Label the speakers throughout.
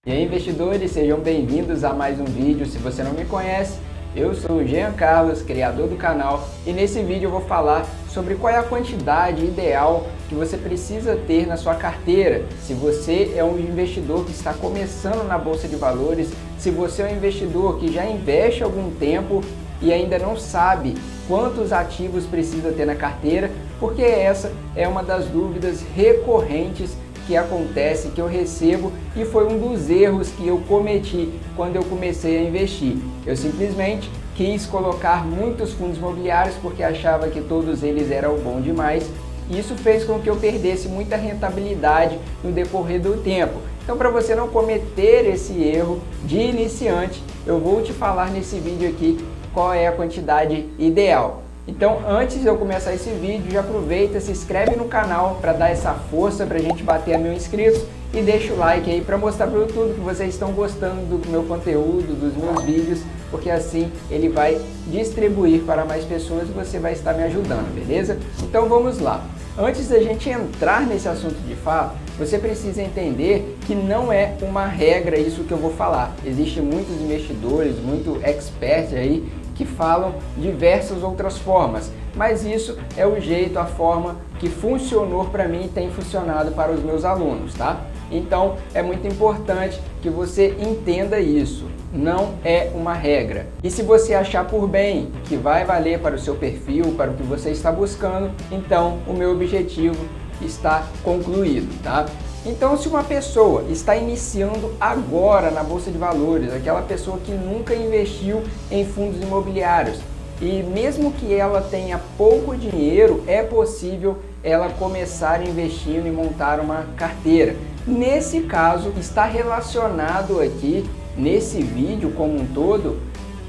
Speaker 1: E aí, investidores, sejam bem-vindos a mais um vídeo. Se você não me conhece, eu sou o Jean Carlos, criador do canal, e nesse vídeo eu vou falar sobre qual é a quantidade ideal que você precisa ter na sua carteira. Se você é um investidor que está começando na Bolsa de Valores, se você é um investidor que já investe há algum tempo e ainda não sabe quantos ativos precisa ter na carteira, porque essa é uma das dúvidas recorrentes que acontece, que eu recebo, e foi um dos erros que eu cometi quando eu comecei a investir. Eu simplesmente quis colocar muitos fundos imobiliários porque achava que todos eles eram bom demais, e isso fez com que eu perdesse muita rentabilidade no decorrer do tempo. Então, para você não cometer esse erro de iniciante, eu vou te falar nesse vídeo aqui qual é a quantidade ideal. Então, antes de eu começar esse vídeo, já aproveita, se inscreve no canal para dar essa força para a gente bater a 1000 inscritos e deixa o like aí para mostrar para o YouTube que vocês estão gostando do meu conteúdo, dos meus vídeos, porque assim ele vai distribuir para mais pessoas e você vai estar me ajudando, beleza? Então vamos lá. Antes da gente entrar nesse assunto de fato, você precisa entender que não é uma regra isso que eu vou falar. Existem muitos investidores, muito experts aí, que falam diversas outras formas, mas isso é o jeito, a forma que funcionou para mim e tem funcionado para os meus alunos, tá? Então é muito importante que você entenda isso, não é uma regra. E se você achar por bem que vai valer para o seu perfil, para o que você está buscando, então o meu objetivo está concluído, tá? Então, se uma pessoa está iniciando agora na Bolsa de Valores, aquela pessoa que nunca investiu em fundos imobiliários, e mesmo que ela tenha pouco dinheiro, é possível ela começar investindo e montar uma carteira. Nesse caso, está relacionado aqui, nesse vídeo como um todo,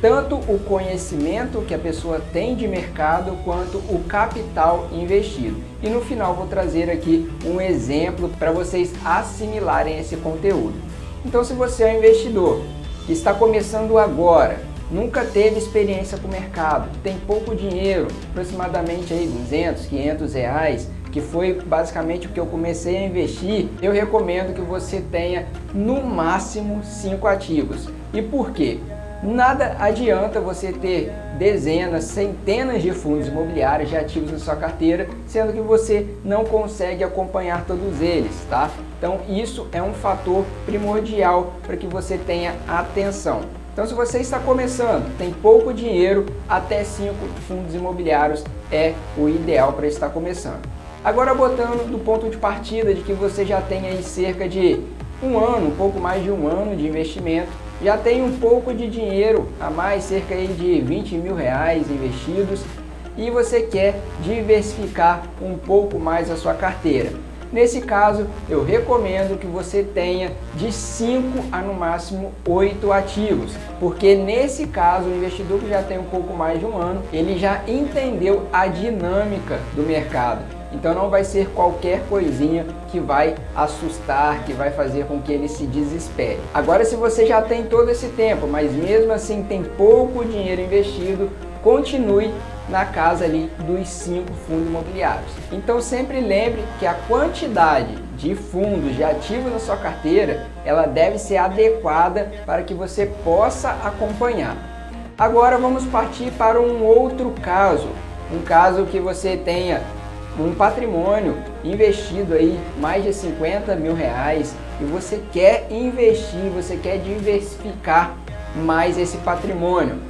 Speaker 1: tanto o conhecimento que a pessoa tem de mercado quanto o capital investido. E no final vou trazer aqui um exemplo para vocês assimilarem esse conteúdo. Então, se você é um investidor que está começando agora, nunca teve experiência com o mercado, tem pouco dinheiro, aproximadamente aí 200, 500 reais, que foi basicamente o que eu comecei a investir, eu recomendo que você tenha no máximo 5 ativos. E por quê? Nada adianta você ter dezenas, centenas de fundos imobiliários, de ativos na sua carteira, sendo que você não consegue acompanhar todos eles, tá? Então isso é um fator primordial para que você tenha atenção. Então, se você está começando, tem pouco dinheiro, até 5 fundos imobiliários é o ideal para estar começando. Agora, botando do ponto de partida de que você já tem aí cerca de um ano, um pouco mais de um ano de investimento, já tem um pouco de dinheiro a mais, cerca aí de 20 mil reais investidos, e você quer diversificar um pouco mais a sua carteira. Nesse caso, eu recomendo que você tenha de 5 a no máximo 8 ativos, porque nesse caso o investidor que já tem um pouco mais de um ano, ele já entendeu a dinâmica do mercado. Então não vai ser qualquer coisinha que vai assustar, que vai fazer com que ele se desespere. Agora, se você já tem todo esse tempo, mas mesmo assim tem pouco dinheiro investido, continue na casa ali dos 5 fundos imobiliários. Então sempre lembre que a quantidade de fundos, de ativos na sua carteira, ela deve ser adequada para que você possa acompanhar. Agora vamos partir para um outro caso, um caso que você tenha um patrimônio investido aí mais de 50 mil reais e você quer investir, você quer diversificar mais esse patrimônio.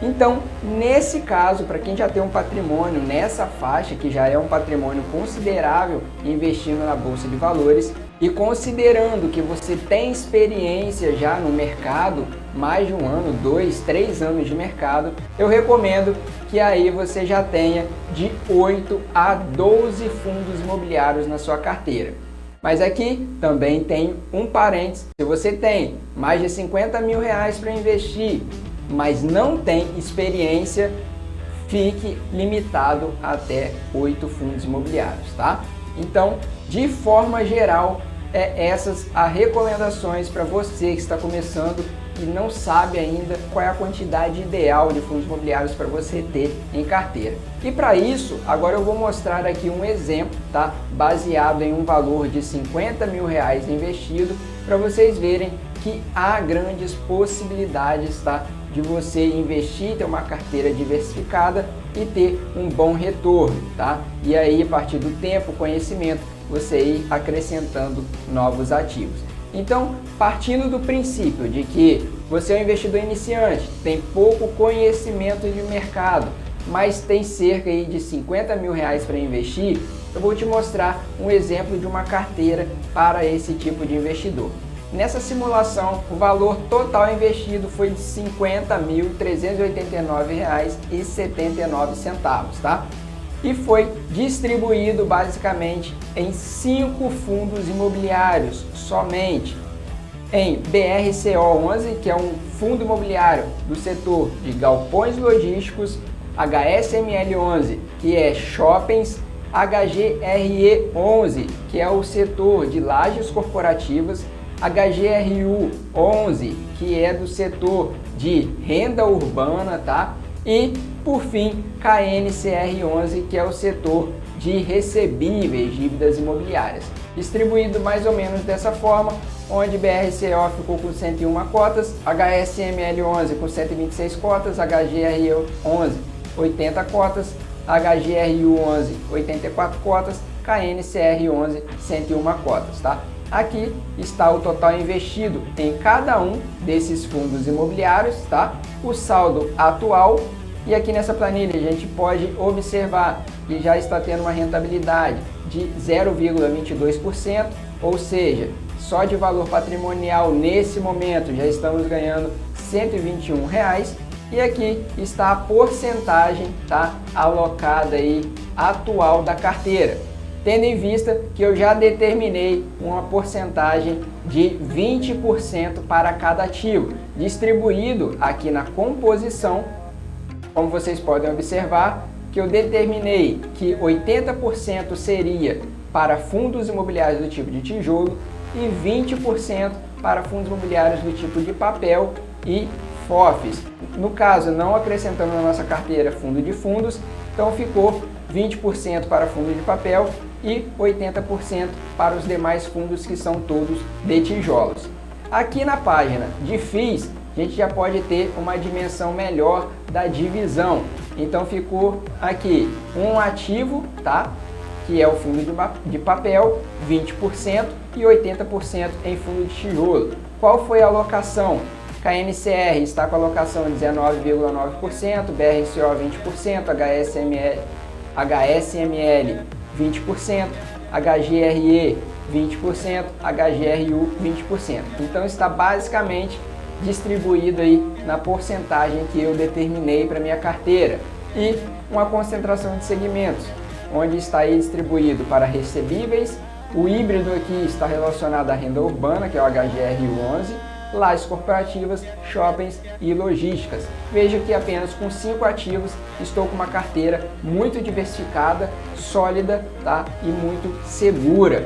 Speaker 1: Então, nesse caso, para quem já tem um patrimônio nessa faixa, que já é um patrimônio considerável investindo na Bolsa de Valores, e considerando que você tem experiência já no mercado, mais de um ano, 2, 3 anos de mercado, eu recomendo que aí você já tenha de 8 a 12 fundos imobiliários na sua carteira. Mas aqui também tem um parênteses: se você tem mais de 50 mil reais para investir, mas não tem experiência, fique limitado até 8 fundos imobiliários, tá? Então, de forma geral, essas as recomendações para você que está começando e não sabe ainda qual é a quantidade ideal de fundos imobiliários para você ter em carteira. E para isso, agora eu vou mostrar aqui um exemplo, tá? Baseado em um valor de 50 mil reais investido, para vocês verem que há grandes possibilidades, tá, de você investir, ter uma carteira diversificada e ter um bom retorno, tá? E aí, a partir do tempo, conhecimento, você ir acrescentando novos ativos. Então, partindo do princípio de que você é um investidor iniciante, tem pouco conhecimento de mercado, mas tem cerca aí de 50 mil reais para investir, eu vou te mostrar um exemplo de uma carteira para esse tipo de investidor. Nessa simulação, o valor total investido foi de R$ 50.389,79, tá? E foi distribuído basicamente em 5 fundos imobiliários somente. Em BRCO11, que é um fundo imobiliário do setor de galpões logísticos, HSML11, que é shoppings, HGRE11, que é o setor de lajes corporativas, HGRU11, que é do setor de renda urbana, tá? E, por fim, KNCR11, que é o setor de recebíveis, dívidas imobiliárias. Distribuído mais ou menos dessa forma, onde BRCO ficou com 101 cotas, HSML11 com 126 cotas, HGRE11 80 cotas, HGRU11 84 cotas, KNCR11 101 cotas, tá? Aqui está o total investido em cada um desses fundos imobiliários, tá? O saldo atual, e aqui nessa planilha a gente pode observar que já está tendo uma rentabilidade de 0,22%, ou seja, só de valor patrimonial nesse momento já estamos ganhando R$ 121. E aqui está a porcentagem, tá, alocada aí atual da carteira, tendo em vista que eu já determinei uma porcentagem de 20% para cada ativo, distribuído aqui na composição, como vocês podem observar, que eu determinei que 80% seria para fundos imobiliários do tipo de tijolo e 20% para fundos imobiliários do tipo de papel e FOFs. No caso, não acrescentando na nossa carteira fundo de fundos, então ficou 20% para fundo de papel e 80% para os demais fundos, que são todos de tijolos. Aqui na página de FIIs, a gente já pode ter uma dimensão melhor da divisão. Então ficou aqui um ativo, tá? Que é o fundo de papel, 20% e 80% em fundo de tijolo. Qual foi a alocação? KNCR está com a alocação de 19,9%, BRCO 20%, HSML 20%, HGRE 20%, HGRU 20%. Então está basicamente distribuído aí na porcentagem que eu determinei para minha carteira, e uma concentração de segmentos, onde está aí distribuído para recebíveis. O híbrido aqui está relacionado à renda urbana, que é o HGRU11, lajes corporativas, shoppings e logísticas. Veja que apenas com 5 ativos estou com uma carteira muito diversificada, sólida, tá? E muito segura.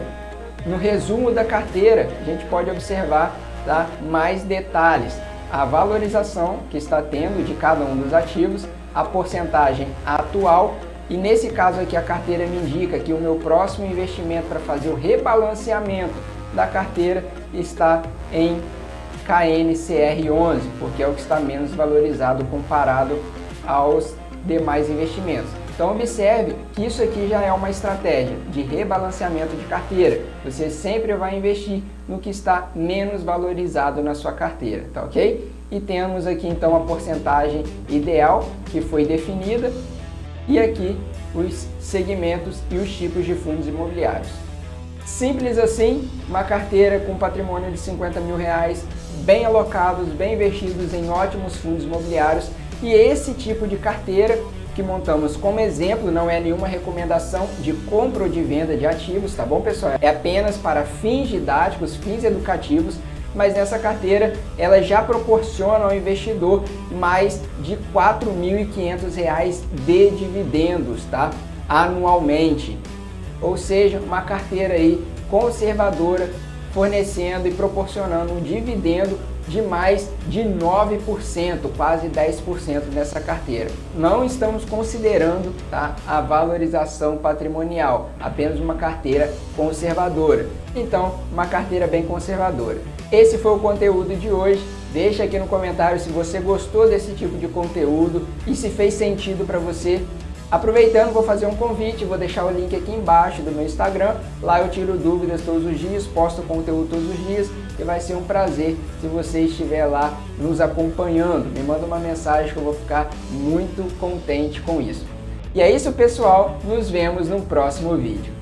Speaker 1: No resumo da carteira, a gente pode observar, tá, mais detalhes: a valorização que está tendo de cada um dos ativos, a porcentagem atual, e nesse caso aqui a carteira me indica que o meu próximo investimento para fazer o rebalanceamento da carteira está em KNCR11, porque é o que está menos valorizado comparado aos demais investimentos. Então observe que isso aqui já é uma estratégia de rebalanceamento de carteira. Você sempre vai investir no que está menos valorizado na sua carteira, tá ok? E temos aqui então a porcentagem ideal que foi definida, e aqui os segmentos e os tipos de fundos imobiliários. Simples assim, uma carteira com patrimônio de 50 mil reais, bem alocados, bem investidos em ótimos fundos imobiliários. E esse tipo de carteira que montamos como exemplo não é nenhuma recomendação de compra ou de venda de ativos, tá bom, pessoal? É apenas para fins didáticos, fins educativos, mas nessa carteira ela já proporciona ao investidor mais de R$ 4.500 de dividendos, tá? Anualmente. Ou seja, uma carteira aí conservadora, fornecendo e proporcionando um dividendo de mais de 9%, quase 10% nessa carteira. Não estamos considerando, tá, a valorização patrimonial, apenas uma carteira conservadora. Então, uma carteira bem conservadora. Esse foi o conteúdo de hoje. Deixa aqui no comentário se você gostou desse tipo de conteúdo e se fez sentido para você. Aproveitando, vou fazer um convite, vou deixar o link aqui embaixo do meu Instagram. Lá eu tiro dúvidas todos os dias, posto conteúdo todos os dias e vai ser um prazer se você estiver lá nos acompanhando. Me manda uma mensagem que eu vou ficar muito contente com isso. E é isso, pessoal. Nos vemos no próximo vídeo.